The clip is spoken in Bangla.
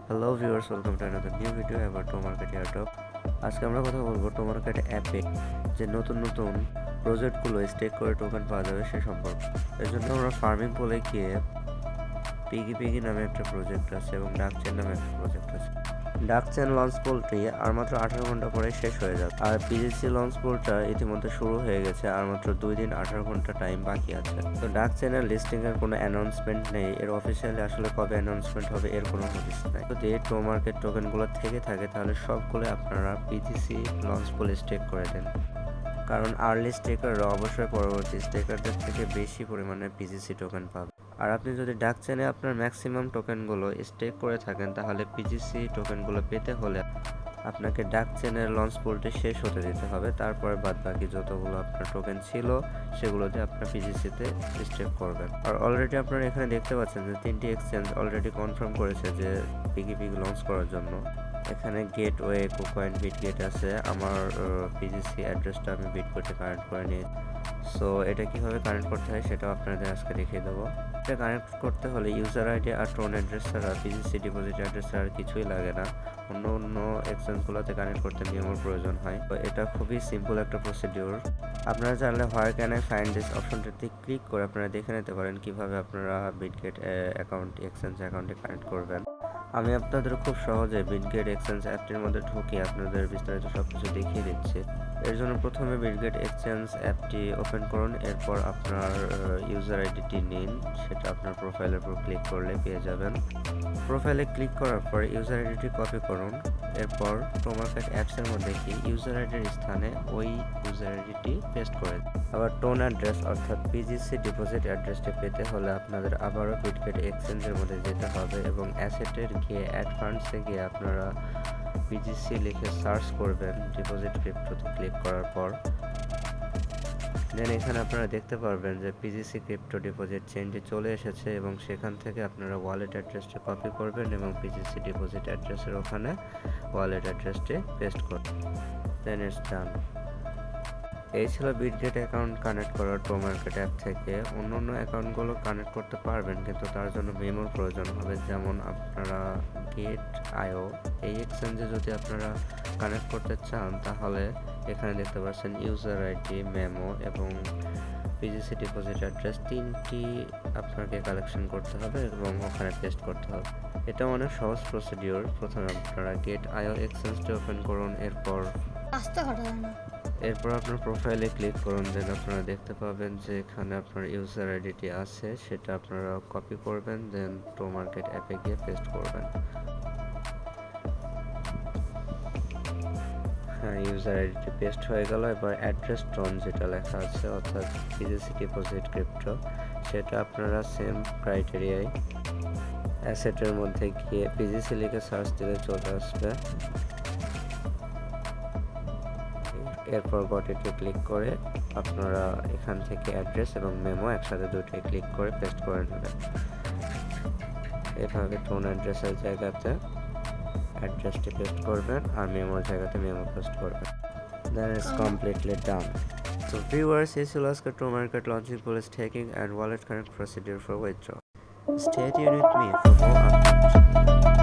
Hello viewers, welcome to another new video about Tomarket airdrop. আজকে আমরা কথা বলবো টোমার্কেট অ্যাপে যে নতুন নতুন প্রজেক্টগুলো স্টেক করে টোকেন পাওয়া যাবে সে সম্পর্কে। এর জন্য আমরা ফার্মিং পুলে গিয়ে পিগি পিগি নামে একটা প্রজেক্ট আছে এবং ডাক চেন নামে একটা প্রজেক্ট আছে। ডাক চেন লঞ্চ পুলটি আর মাত্র 18 ঘন্টা পরে শেষ হয়ে যাবে, আর পিজিসি লঞ্চ পুলটা ইতিমধ্যে শুরু হয়ে গেছে, আর মাত্র 2 দিন 18 ঘন্টা টাইম বাকি আছে। তো ডাক চেনের লিস্টিং এর কোনো অ্যানাউন্সমেন্ট নেই, এর অফিসিয়ালি আসলে কবে অ্যানাউন্সমেন্ট হবে এর কোনো হদিস নাই। যদি টোমার্কেট টোকেনগুলো থেকে থাকে তাহলে সবগুলো আপনারা পিজিসি লঞ্চ পুলে স্টেক করে দেন, কারণ আর্লি স্টেকাররা অবশ্যই পরবর্তী স্টেকারদের থেকে বেশি পরিমাণে পিজিসি টোকেন পাবে। আর আপনি যদি ডাক চেনে আপনার ম্যাক্সিমাম টোকেনগুলো স্টেক করে থাকেন তাহলে পিজিসি টোকেনগুলো পেতে হলে আপনাকে ডাক চেনের লঞ্চ পুলটি শেষ হতে দিতে হবে, তারপরে বাদ বাকি যতগুলো আপনার টোকেন ছিল সেগুলো দিয়ে আপনার পিজিসিতে স্টেক করবেন। আর অলরেডি আপনারা এখানে দেখতে পাচ্ছেন যে 3টি এক্সচেঞ্জ অলরেডি কনফার্ম করেছে যে পিগি পিগি লঞ্চ করার জন্য। এখানে গেটওয়ে, কুকয়েন, বিটগেট আছে। আমার পিজিসি অ্যাড্রেসটা আমি বিটগেটে কানেক্ট করে নিই। সো এটা কিভাবে কানেক্ট করতে হয় সেটাও আপনাদের আজকে দেখিয়ে দেবো। এটা কানেক্ট করতে হলে ইউজার আইডি আর টোন অ্যাড্রেস ছাড়া পিজিসি ডিপোজিট অ্যাড্রেস ছাড়া আর কিছুই লাগে না। অন্য এক্সচেঞ্জগুলোতে কানেক্ট করতে মেমোর প্রয়োজন হয়। তো এটা খুবই সিম্পল একটা প্রসিডিওর। আপনারা চাইলে where can I find this অপশনটাতে ক্লিক করে আপনারা দেখে নিতে পারেন কিভাবে আপনারা বিটগেট অ্যাকাউন্ট এক্সচেঞ্জ অ্যাকাউন্টে কানেক্ট করবেন। আমি আপনাদের খুব সহজে বিটগেট এক্সচেঞ্জ অ্যাপটির মধ্যে ঢুকে আপনাদের বিস্তারিত সবকিছু দেখিয়ে দিচ্ছি। এর জন্য প্রথমে বিটগেট এক্সচেঞ্জ অ্যাপটি ওপেন করুন, এরপর আপনার ইউজার আইডিটি নিন, সেটা আপনার প্রোফাইলের উপর ক্লিক করলে পেয়ে যাবেন। প্রোফাইলে ক্লিক করার পর ইউজার আইডিটি কপি করুন, এরপর টোমার্কেট অ্যাপসের মধ্যে কি ইউজার আইডির স্থানে ওই ইউজার আইডিটি পেস্ট করে দিন। আবার টোন অ্যাড্রেস অর্থাৎ পিজিসি ডিপোজিট অ্যাড্রেসটি পেতে হলে আপনাদের আবারও বিটগেট এক্সচেঞ্জের মধ্যে যেতে হবে এবং অ্যাসেটের গিয়ে অ্যাড ফান্ডসে গিয়ে আপনারা পিজিসি লিখে সার্চ করবেন। ডিপোজিট ক্রিপ্টোতে ক্লিক করার পর দেন এখানে আপনারা দেখতে পারবেন যে পিজিসি ক্রিপ্টো ডিপোজিট চেইনটি চলে এসেছে এবং সেখান থেকে আপনারা ওয়ালেট অ্যাড্রেসটি কপি করবেন এবং পিজিসি ডিপোজিট অ্যাড্রেসের ওখানে ওয়ালেট অ্যাড্রেসটি পেস্ট করবেন। দেন ইটস ডান। এই ছিল বিটগেট অ্যাকাউন্ট কানেক্ট করার টোমার্কেট অ্যাপ থেকে। অন্য অ্যাকাউন্টগুলো কানেক্ট করতে পারবেন, কিন্তু তার জন্য মেমোর প্রয়োজন হবে। যেমন আপনারা গেট আইও এই এক্সচেঞ্জে যদি আপনারা কানেক্ট করতে চান তাহলে এখানে দেখতে পাচ্ছেন ইউজার আইডি, মেমো এবং পিজিসি ডিপোজিট অ্যাড্রেস 3টি আপনাকে কালেকশন করতে হবে এবং ওখানে পেস্ট করতে হবে। এটা অনেক সহজ প্রসিডিওর। প্রথমে আপনারা গেট আইও এক্সচেঞ্জটি ওপেন করুন, এরপর আপনার প্রোফাইলে ক্লিক করুন। দেন আপনারা দেখতে পাবেন যে এখানে আপনার ইউজার আইডিটি আছে, সেটা আপনারা কপি করবেন, দেন টোমার্কেট অ্যাপে গিয়ে পেস্ট করবেন। হ্যাঁ, ইউজার আইডিটি পেস্ট হয়ে গেল। এবার অ্যাড্রেস টোন যেটা লেখা আছে অর্থাৎ পিজিসি ডিপোজিট ক্রিপ্টো, সেটা আপনারা সেম ক্রাইটেরিয়ায় অ্যাসেটের মধ্যে গিয়ে পিজিসি লিখে সার্চ দিলে চলে আসবে। এরপর গটেতে ক্লিক করে আপনারা এখান থেকে অ্যাড্রেস এবং মেমো একসাথে দুটোই ক্লিক করে পেস্ট করে নেবেন। এভাবে টোন অ্যাড্রেসের জায়গাতে অ্যাড্রেসটি পেস্ট করবেন আর মেমোর জায়গাতে মেমো পেস্ট করবেন। Then it's completely done. So viewers, this is Alaska Tomarket launching pool staking and wallet connect procedure for withdraw. Stay tuned with me for more updates.